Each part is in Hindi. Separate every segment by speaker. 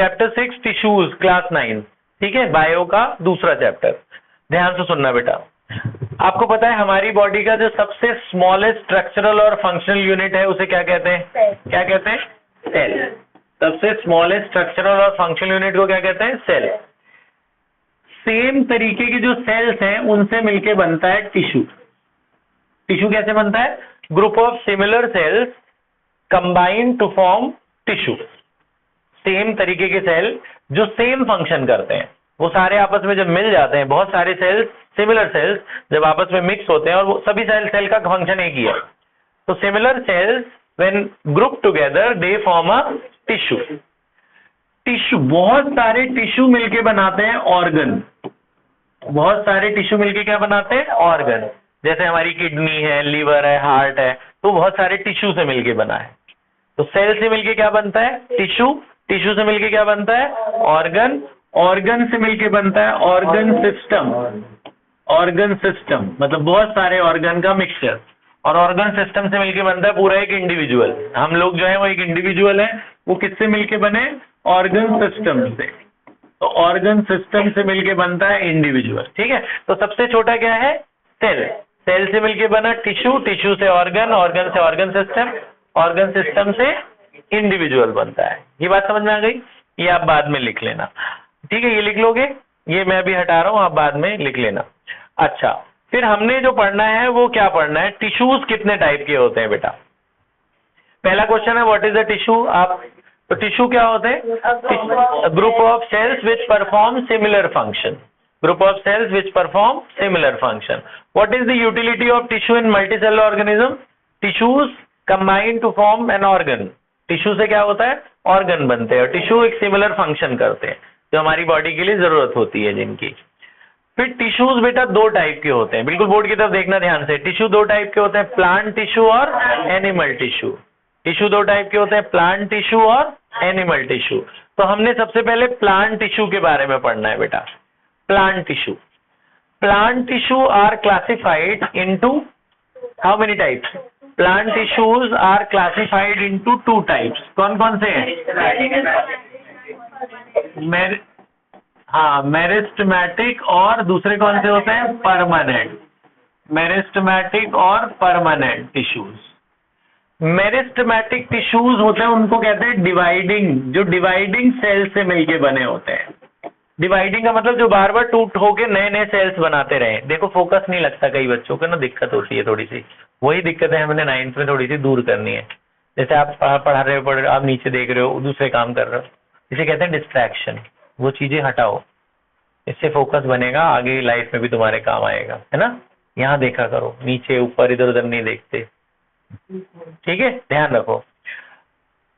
Speaker 1: चैप्टर 6 टिश्यूज क्लास 9, ठीक है, बायो का दूसरा चैप्टर। ध्यान से सुनना बेटा। आपको पता है हमारी बॉडी का जो सबसे स्मॉलेस्ट स्ट्रक्चरल और फंक्शनल यूनिट है उसे क्या कहते हैं? क्या कहते हैं? सेल। सबसे स्मॉलेस्ट स्ट्रक्चरल और फंक्शनल यूनिट को क्या कहते हैं? सेल। सेम तरीके के जो सेल्स हैं उनसे मिलके बनता है टिश्यू। टिश्यू कैसे बनता है? Group of similar cells combine to form tissue. Same तरीके के सेल जो सेम फंक्शन करते हैं, वो सारे आपस में जब मिल जाते हैं, बहुत सारे सेल्स, सिमिलर सेल्स जब आपस में मिक्स होते हैं, और वो सभी सेल का फंक्शन एक ही है, तो similar sales when group together they form a tissue. Tissue, बहुत सारे टिश्यू मिलके बनाते हैं ऑर्गन। बहुत सारे टिश्यू मिलके क्या बनाते हैं? ऑर्गन। जैसे हमारी किडनी है, लीवर है, हार्ट है, तो बहुत सारे टिश्यू से मिलके बना है। तो सेल से मिलके क्या बनता है? टिश्यू। टिश्यू से मिलके क्या बनता है? ऑर्गन। ऑर्गन से मिलके बनता है ऑर्गन सिस्टम। ऑर्गन सिस्टम मतलब बहुत सारे ऑर्गन का मिक्सचर। और ऑर्गन सिस्टम से मिलके बनता है पूरा एक इंडिविजुअल। हम लोग जो है वो एक इंडिविजुअल है, वो किससे मिलके बने? ऑर्गन सिस्टम से। तो ऑर्गन सिस्टम से मिलके बनता है इंडिविजुअल, ठीक है। तो सबसे छोटा क्या है? सेल। सेल से मिलके बना टिश्यू, टिश्यू से ऑर्गन, ऑर्गन से ऑर्गन सिस्टम, ऑर्गन सिस्टम से इंडिविजुअल बनता है। ये बात समझ में आ गई? ये आप बाद में लिख लेना, ठीक है। ये लिख लोगे, ये मैं अभी हटा रहा हूं, आप बाद में लिख लेना। अच्छा, फिर हमने जो पढ़ना है वो क्या पढ़ना है? टिश्यूज कितने टाइप के होते हैं बेटा? पहला क्वेश्चन है व्हाट इज द टिश्यू। आप तो टिश्यू क्या होते हैं? Group of cells which perform similar function. Group of cells which perform similar function. What is the utility of tissue in multicellular organism? Tissues combine to form an organ. Tissue से क्या होता है? ऑर्गन बनते हैं, और टिश्यू एक सिमिलर फंक्शन करते हैं जो हमारी बॉडी के लिए जरूरत होती है जिनकी। फिर टिश्यूज बेटा दो टाइप के होते हैं, बिल्कुल बोर्ड की तरफ देखना ध्यान से। टिश्यू दो टाइप के होते हैं, प्लांट टिश्यू और एनिमल टिश्यू। टिश्यू दो टाइप के होते हैं, प्लांट टिश्यू और एनिमल टिश्यू। तो हमने सबसे पहले प्लांट टिश्यू के बारे में पढ़ना है बेटा। Plant tissue. Plant tissue are classified into how many types? Plant tissues are classified into 2 types. कौन कौन से हैं? मेरिस्टेमेटिक और दूसरे कौन से होते हैं? परमानेंट। मेरिस्टेमेटिक और परमानेंट टिश्यूज। मेरिस्टेमेटिक टिश्यूज होते हैं, उनको कहते हैं डिवाइडिंग, जो डिवाइडिंग सेल से मिलके बने होते हैं। डिवाइडिंग का मतलब जो बार बार टूट होके नए नए सेल्स बनाते रहे। देखो फोकस नहीं लगता, कई बच्चों को ना दिक्कत होती है थोड़ी सी, वही दिक्कत है हमने 9th में थोड़ी सी दूर करनी है। जैसे आप पढ़ा रहे हो, आप नीचे देख रहे हो, दूसरे काम कर रहे हो, इसे कहते हैं डिस्ट्रैक्शन। वो चीजें हटाओ, इससे फोकस बनेगा, आगे लाइफ में भी तुम्हारे काम आएगा, है ना। यहाँ देखा करो, नीचे ऊपर इधर उधर नहीं देखते, ठीक है, ध्यान रखो।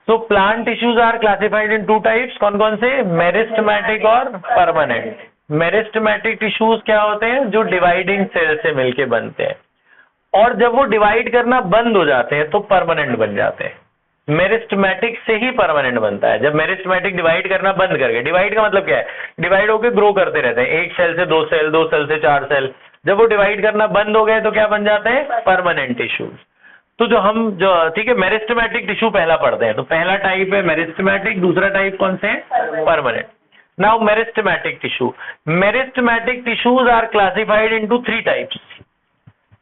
Speaker 1: So plant tissues are classified in 2 types. कौन कौन से? मेरिस्टेमेटिक और परमानेंट। मेरिस्टेमेटिक टिश्यूज क्या होते हैं? जो डिवाइडिंग सेल से मिलके बनते हैं, और जब वो डिवाइड करना बंद हो जाते हैं तो परमानेंट बन जाते हैं। मेरिस्टेमेटिक से ही परमानेंट बनता है। जब मेरिस्टेमेटिक डिवाइड करना बंद करके, डिवाइड का मतलब क्या है? डिवाइड होकर ग्रो करते रहते हैं, 1 सेल से 2 सेल, 2 सेल से 4 सेल। जब वो डिवाइड करना बंद हो गए तो क्या बन जाते हैं? Permanent tissues. तो ठीक है, मेरिस्टेमेटिक टिश्यू पहला पढ़ते हैं। तो पहला टाइप है मेरिस्टेमेटिक, दूसरा टाइप कौन से? Permanent. Now meristematic tissue. Meristematic tissues are classified into 3 types.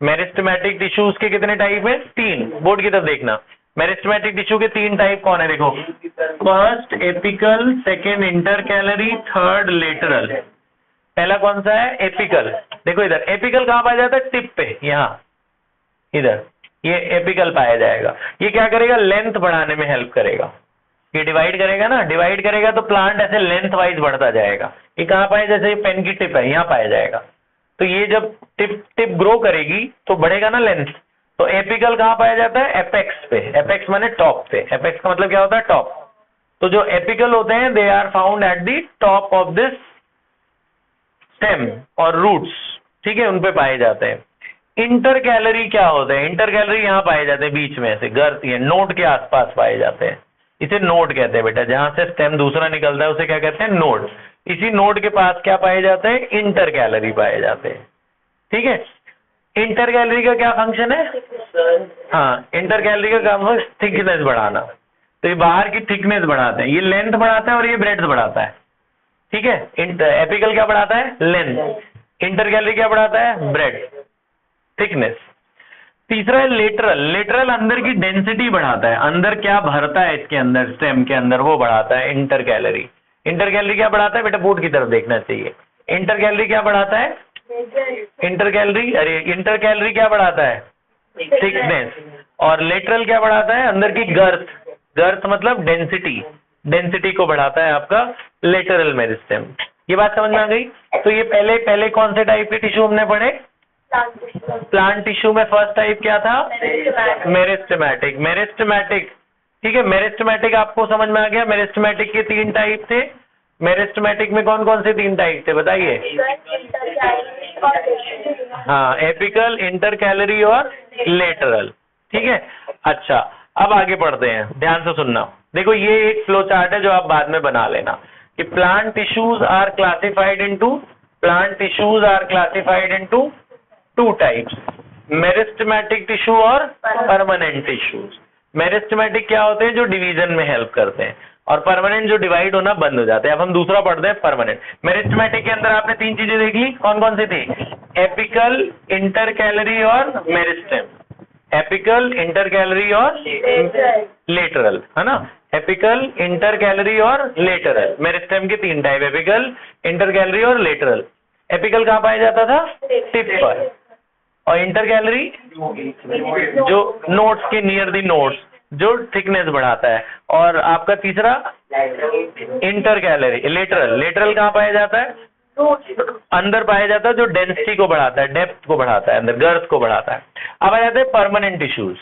Speaker 1: Meristematic tissues के कितने टाइप है? 3। बोर्ड की तरफ देखना। मेरिस्टेमेटिक टिश्यू के 3 टाइप कौन है? देखो, first apical, second intercalary, third lateral. पहला कौन सा है? एपिकल। देखो इधर एपिकल कहाँ पाया जाता है? टिप पे, यहाँ इधर ये एपिकल पाया जाएगा। ये क्या करेगा? लेंथ बढ़ाने में हेल्प करेगा। ये डिवाइड करेगा ना, डिवाइड करेगा तो प्लांट ऐसे लेंथ वाइज बढ़ता जाएगा। ये कहाँ पाए? जैसे पेन की टिप है, यहाँ पाया जाएगा। तो ये जब टिप ग्रो करेगी तो बढ़ेगा ना लेंथ। तो एपिकल कहाँ पाया जाता है? एपेक्स पे। एपेक्स माने टॉप पे। एपेक्स का मतलब क्या होता है? टॉप। तो जो एपिकल होते हैं they are found at the top of this stem और रूट्स, ठीक है, उन पे पाए जाते हैं। इंटरकैलरी क्या होते हैं? इंटरकैलरी यहाँ पाए जाते हैं, बीच में से गर्त ये नोड के आसपास पाए जाते हैं। इसे नोड कहते हैं बेटा। जहां से स्टेम दूसरा निकलता है उसे क्या कहते हैं? नोड। इसी नोड के पास क्या पाए जाते हैं? इंटरकैलरी पाए जाते हैं, ठीक है। इंटरकैलरी का क्या फंक्शन है? हाँ, इंटरकैलरी का काम है थिकनेस बढ़ाना। तो ये बाहर की थिकनेस बढ़ाते हैं, ये लेंथ बढ़ाता है और ये ब्रेड्थ बढ़ाता है, ठीक है। एपिकल क्या बढ़ाता है? लेंथ। इंटरकैलरी क्या बढ़ाता है? Breadth, thickness. तीसरा है लेटरल। लेटरल अंदर की डेंसिटी बढ़ाता है, अंदर क्या भरता है इसके अंदर, स्टेम के अंदर, वो बढ़ाता है इंटरकैलरी। इंटरकैलरी क्या बढ़ाता है? बेटा बोर्ड की तरफ देखना चाहिए। इंटरकैलरी क्या बढ़ाता है? इंटरकैलरी क्या बढ़ाता है? थिकनेस। और लेटरल क्या बढ़ाता है? अंदर की गर्थ। गर्थ मतलब डेंसिटी, डेंसिटी को बढ़ाता है आपका लेटरल मेरिस्टेम। ये बात समझ में आ गई? तो ये पहले कौन से टाइप के टिश्यू हमने पढ़े? प्लांट टिश्यू में फर्स्ट टाइप क्या था? मेरिस्टेमेटिक। मेरिस्टेमेटिक, ठीक है। मेरिस्टेमेटिक आपको समझ में आ गया? मेरिस्टेमेटिक के 3 टाइप थे। मेरिस्टेमेटिक में कौन कौन से 3 टाइप थे बताइए? हाँ, एपिकल, इंटरकैलरी और लेटरल, ठीक है। अच्छा, अब आगे बढ़ते हैं, ध्यान से सुनना। देखो ये एक फ्लो चार्ट है जो आप बाद में बना लेना कि plant tissues are classified into 2 types, meristematic tissue और परमानेंट टिश्यूज। मेरिस्टेमेटिक क्या होते हैं? जो डिवीजन में हेल्प करते हैं, और परमानेंट जो डिवाइड होना बंद हो जाते हैं। अब हम दूसरा पढ़ते हैं, परमानेंट। मेरिस्टेमेटिक के अंदर आपने 3 चीजें देख ली, कौन कौन सी थी? एपिकल, इंटरकैलरी और मेरिस्टेम। एपिकल, इंटरकैलरी और लेटरल, है ना। एपिकल, इंटरकैलरी और लेटरल। मेरिस्टेम के 3 टाइप, एपिकल, इंटरकैलरी और लेटरल। एपिकल कहाँ पाया जाता था? टिप पर। और इंटरकैलरी जो नोट्स के नियर द नोट्स, जो थिकनेस बढ़ाता है। और आपका तीसरा इंटरकैलरी, लेटरल। लेटरल कहाँ पाया जाता है? अंदर पाया जाता है, जो डेंसिटी को बढ़ाता है, डेप्थ को बढ़ाता है, अंदर गर्थ को बढ़ाता है। अब आ जाते हैं परमानेंट टिश्यूज।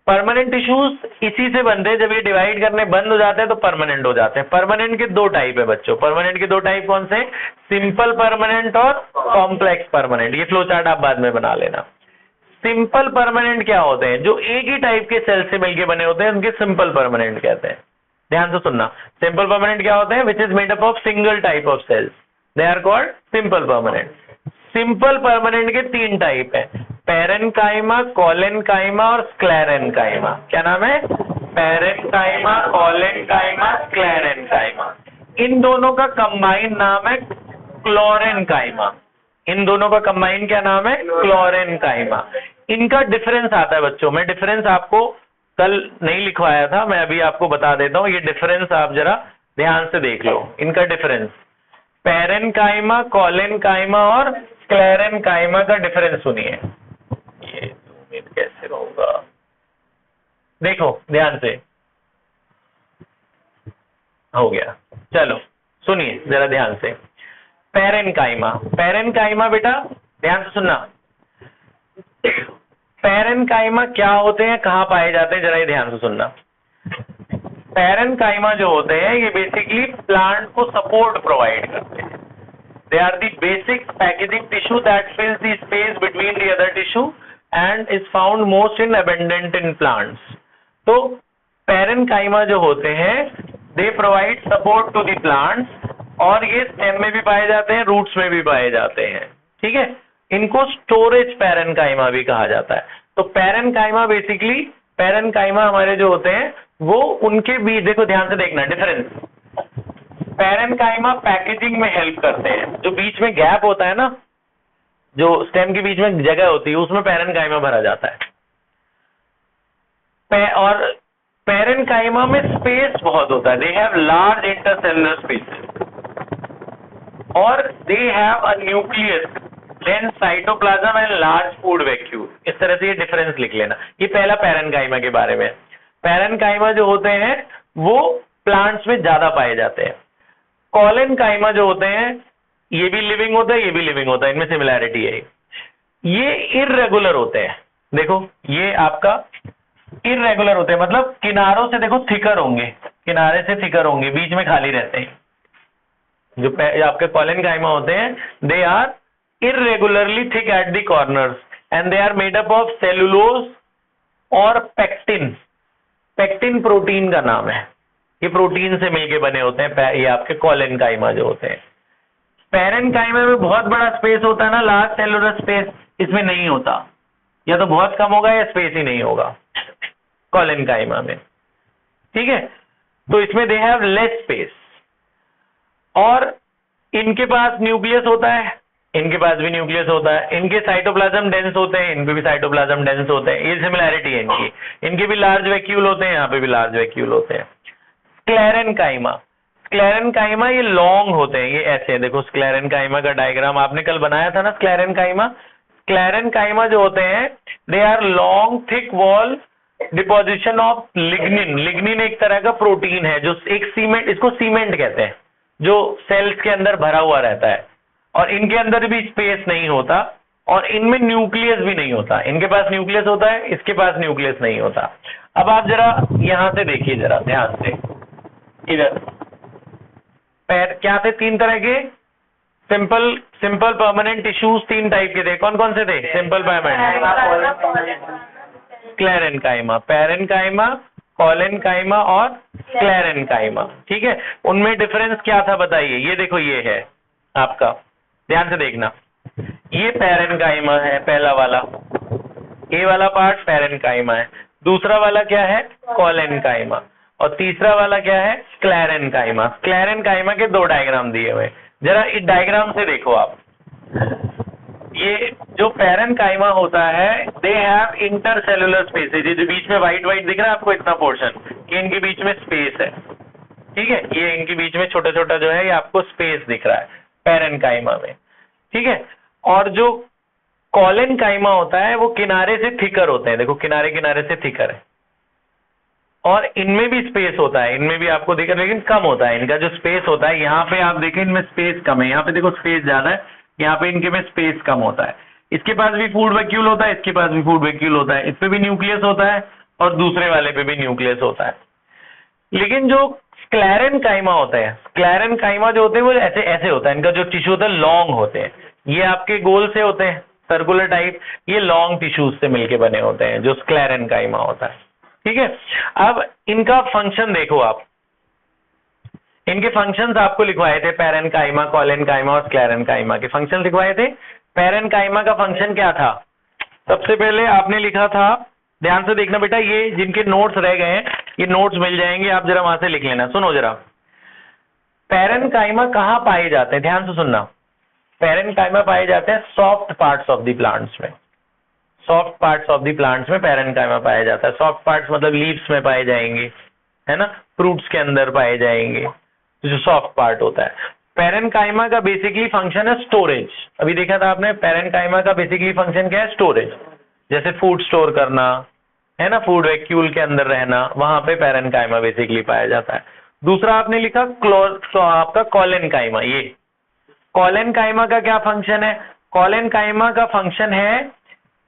Speaker 1: परमानेंट टिश्यूज इसी से बनते हैं, जब ये डिवाइड करने बंद हो जाते हैं तो परमानेंट हो जाते हैं। परमानेंट के 2 टाइप है बच्चों। परमानेंट के 2 टाइप कौन से? सिंपल परमानेंट और कॉम्प्लेक्स परमानेंट। ये फ्लो चार्ट आप बाद में बना लेना। सिंपल परमानेंट क्या होते हैं? जो एक ही टाइप के सेल से मिलकर बने होते हैं, उनके सिंपल परमानेंट कहते हैं। ध्यान से सुनना, सिंपल परमानेंट क्या होते हैं? Which is made up of single type of cells, they are called simple permanent. Simple permanent के 3 टाइप है, पैरेनकाइमा, कॉलेनकाइमा और स्क्लेरेनकाइमा। क्या नाम है? Parenchyma, collenchyma, sclerenchyma. इन दोनों का कंबाइन नाम है क्लोरेनकाइमा। इन दोनों का कंबाइन क्या नाम है? क्लोरेनकाइमा। इनका डिफरेंस आता है बच्चों, मैं डिफरेंस आपको कल नहीं लिखवाया था, मैं अभी आपको बता देता हूं। ये डिफरेंस आप जरा ध्यान से देख लो, इनका डिफरेंस। पैरेनकाइमा, कॉलेनकाइमा और स्क्लेरेनकाइमा का डिफरेंस सुनिए। ये कैसे होगा, देखो ध्यान से। हो गया, चलो सुनिए जरा ध्यान से। पैरेनकाइमा, पैरेनकाइमा बेटा ध्यान से सुनना। पैरेनकाइमा क्या होते हैं, कहां पाए जाते हैं, जरा ये ध्यान से सुनना। पैरेनकाइमा जो होते हैं ये बेसिकली प्लांट को सपोर्ट प्रोवाइड करते हैं। They are the basic packaging tissue that fills the space between the other tissue and is found most in abundant in plants. तो पैरेनकाइमा जो होते हैं they provide support to the plants, और ये स्टेम में भी पाए जाते हैं, रूट्स में भी पाए जाते हैं, ठीक है। इनको स्टोरेज पैरेनकाइमा भी कहा जाता है। तो पैरेनकाइमा बेसिकली, पैरेनकाइमा हमारे जो होते हैं वो उनके बीच, देखो ध्यान से देखना डिफरेंस। पैरेनकाइमा पैकेजिंग में हेल्प करते हैं, जो बीच में गैप होता है ना, जो स्टेम के बीच में जगह होती है, उसमें पैरेनकाइमा भरा जाता है। और पैरेनकाइमा में स्पेस बहुत होता है, they have large intercellular spaces और they have a nucleus, then cytoplasm and large food vacuole. इस तरह से ये डिफरेंस लिख लेना। ये पहला पैरेनकाइमा के बारे में। पैरेनकाइमा जो होते हैं वो प्लांट्स में ज्यादा पाए जाते हैं। कॉलेनकाइमा जो होते हैं ये भी लिविंग होता है, ये भी लिविंग होता है, इनमें सिमिलैरिटी है। ये इर्रेगुलर होते हैं, देखो ये आपका इर्रेगुलर होते हैं, मतलब किनारों से देखो थिकर होंगे, किनारे से थिकर होंगे, बीच में खाली रहते हैं। जो आपके कॉलेनकाइमा होते हैं they are irregularly thick at the corners and they are made up of cellulose और पेक्टिन। पेक्टिन प्रोटीन का नाम है, ये प्रोटीन से मिलके बने होते हैं ये आपके कॉलेनकाइमा जो होते हैं। पैरेनकाइमा में बहुत बड़ा स्पेस होता है ना, लार्ज सेलुलर स्पेस, इसमें नहीं होता, या तो बहुत कम होगा या स्पेस ही नहीं होगा कॉलेनकाइमा में। ठीक है, तो इसमें दे हैव लेस स्पेस, और इनके पास न्यूक्लियस होता है, इनके पास भी न्यूक्लियस होता है, इनके साइटोप्लाज्म डेंस होते हैं, इनके भी साइटोप्लाज्म डेंस होते हैं, ये सिमिलैरिटी है इनकी, इनके भी लार्ज वैक्यूल होते हैं, यहाँ पे भी लार्ज वैक्यूल होते हैं। स्क्लेरेनकाइमा, स्क्लेरेनकाइमा ये लॉन्ग होते हैं, ये ऐसे हैं, देखो स्क्लेरेनकाइमा का डायग्राम आपने कल बनाया था ना। स्क्लेरेनकाइमा, स्क्लेरेनकाइमा जो होते हैं they are long thick wall deposition of lignin. Lignin एक तरह का प्रोटीन है जो एक सीमेंट, इसको सीमेंट कहते हैं, जो सेल्स के अंदर भरा हुआ रहता है, और इनके अंदर भी स्पेस नहीं होता, और इनमें न्यूक्लियस भी नहीं होता। इनके पास न्यूक्लियस होता है, इसके पास न्यूक्लियस नहीं होता। अब आप जरा यहां से देखिए जरा ध्यान से, इधर पैर क्या थे, तीन तरह के, सिंपल परमानेंट टिश्यूज तीन टाइप के थे, कौन कौन से थे? Simple permanent, sclerenchyma, parenchyma, collenchyma और स्क्लेरेनकाइमा। ठीक है, उनमें डिफरेंस क्या था बताइए। ये देखो, ये है आपका, ध्यान से देखना, ये पैरेनकाइमा है पहला वाला, ये वाला पार्ट पैरेनकाइमा है, दूसरा वाला क्या है? कॉलेनकाइमा, और तीसरा वाला क्या है? स्क्लेरेनकाइमा। स्क्लेरेनकाइमा के दो डायग्राम दिए हुए, जरा इस डायग्राम से देखो आप, ये जो पैरेनकाइमा होता है दे हैव इंटरसेलुलर स्पेसेज, जो बीच में व्हाइट व्हाइट दिख रहा है आपको इतना पोर्शन, कि इनके बीच में स्पेस है। ठीक है, ये इनके बीच में छोटा छोटा जो है ये आपको स्पेस दिख रहा है पैरेनकाइमा में। ठीक है, और जो कॉलेनकाइमा होता है वो किनारे से थिकर होते हैं, देखो किनारे किनारे से थिकर है, और इनमें भी स्पेस होता है, इनमें भी आपको दिख रहा है, लेकिन कम होता है इनका जो स्पेस होता है। यहाँ पे आप देखें इनमें स्पेस कम है, यहाँ पे देखो स्पेस ज्यादा है, यहाँ पे इनके में स्पेस कम होता है। इसके पास भी फूड वैक्यूल होता है, इसके पास भी फूड वैक्यूल होता है, इस पे भी न्यूक्लियस होता है और दूसरे वाले पे भी न्यूक्लियस होता है। लेकिन जो स्क्लेरेनकाइमा होता है, स्क्लेरेनकाइमा जो होते हैं वो ऐसे ऐसे होता है, इनका जो टिश्यू होता है लॉन्ग होते हैं, ये आपके गोल से होते हैं सर्कुलर टाइप, ये लॉन्ग टिश्यूज से मिलके बने होते हैं जो स्क्लेरेनकाइमा होता है। ठीक है, अब इनका फंक्शन देखो आप, इनके फंक्शंस आपको लिखवाए थे, पैरेनकाइमा, कॉलेनकाइमा और स्क्लेरेनकाइमा के फंक्शन लिखवाए थे। पैरेनकाइमा का फंक्शन क्या था? सबसे पहले आपने लिखा था, ध्यान से देखना बेटा, ये जिनके नोट्स रह गए हैं ये नोट्स मिल जाएंगे, आप जरा वहां से लिख लेना। सुनो जरा, पैरेनकाइमा कहाँ पाए जाते हैं, ध्यान से सुनना। पैरेनकाइमा पाए जाते हैं soft parts of the plants में, soft parts of the plants में पैरेनकाइमा पाया जाता है। सॉफ्ट पार्ट्स मतलब लीव्स में पाए जाएंगे, है ना, फ्रूट्स के अंदर पाए जाएंगे, जो सॉफ्ट पार्ट होता है। पैरेनकाइमा का बेसिकली फंक्शन है स्टोरेज। अभी देखा था आपने, पैरेनकाइमा का बेसिकली फंक्शन क्या है? स्टोरेज, जैसे फूड स्टोर करना, है ना, फूड वैक्यूल के अंदर रहना, वहां पे पैरेनकाइमा बेसिकली पाया जाता है। दूसरा आपने लिखा तो आपका कॉलेनकाइमा। ये कॉलेनकाइमा का क्या फंक्शन है? कॉलेनकाइमा का फंक्शन है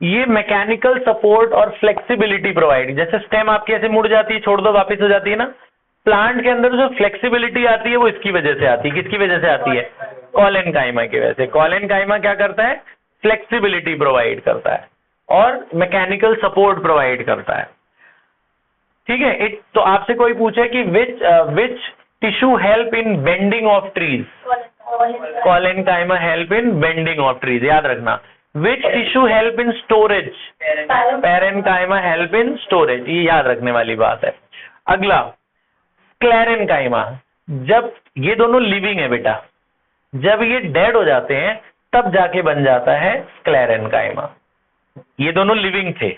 Speaker 1: ये मैकेनिकल सपोर्ट और फ्लेक्सिबिलिटी प्रोवाइड, जैसे स्टेम आपकी ऐसे मुड़ जाती है, छोड़ दो वापस हो जाती है ना, प्लांट के अंदर जो फ्लेक्सिबिलिटी आती है वो इसकी वजह से आती है। किसकी वजह से आती है? कॉलेनकाइमा की वजह से। कॉलेनकाइमा क्या करता है? फ्लेक्सिबिलिटी प्रोवाइड करता है और मैकेनिकल सपोर्ट प्रोवाइड करता है। ठीक है, तो आपसे कोई पूछे कि which tissue help in bending of trees? Collenchyma help in bending of trees, याद रखना। Which tissue help in storage? Parenchyma help in storage, ये याद रखने वाली बात है। अगला स्क्लेरेनकाइमा, जब ये दोनों लिविंग है बेटा, जब ये डेड हो जाते हैं तब जाके बन जाता है स्क्लेरेनकाइमा। ये दोनों लिविंग थे,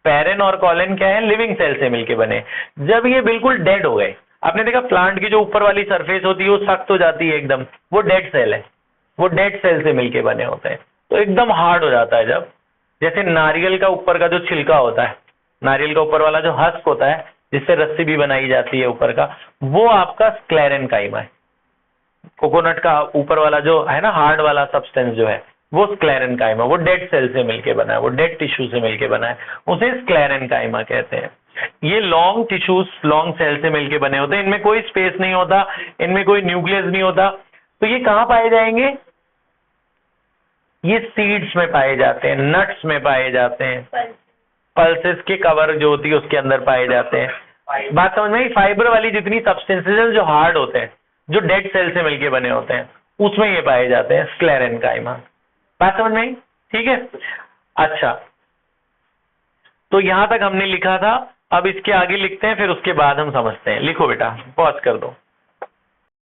Speaker 1: पैरेन और कॉलेन क्या है? लिविंग सेल से मिलके बने। जब ये बिल्कुल डेड हो गए, आपने देखा प्लांट की जो ऊपर वाली सरफेस होती है वो सख्त हो जाती है एकदम, वो डेड सेल है, वो डेड सेल से मिलके बने होते हैं, तो एकदम हार्ड हो जाता है। जब जैसे नारियल का ऊपर का जो छिलका होता है, नारियल का ऊपर वाला जो हस्क होता है जिससे रस्सी भी बनाई जाती है ऊपर का, वो आपका स्क्लेरेनकाइमा है। कोकोनट का ऊपर वाला जो है ना हार्ड वाला सब्सटेंस जो है वो स्क्लेरेनकाइमा, वो डेड सेल से मिलके बना है, वो डेड टिश्यू से मिलके बना है, उसे स्क्लेरेनकाइमा कहते हैं। ये लॉन्ग टिश्यूज लॉन्ग सेल से मिलके बने होते हैं, इनमें कोई स्पेस नहीं होता, इनमें कोई न्यूक्लियस नहीं होता। तो ये कहाँ पाए जाएंगे? ये सीड्स में पाए जाते हैं, नट्स में पाए जाते हैं, पल्सेस के कवर जो होती है उसके अंदर पाए जाते हैं। बात समझ में आई? फाइबर वाली जितनी सब्सटेंसेस जो हार्ड होते हैं, जो डेड सेल से मिलके बने होते हैं, उसमें ये पाए जाते हैं स्क्लेरेनकाइमा। बात समझ में आई? ठीक है, अच्छा, तो यहां तक हमने लिखा था। अब इसके आगे लिखते हैं, फिर उसके बाद हम समझते हैं। लिखो बेटा, पॉज कर दो।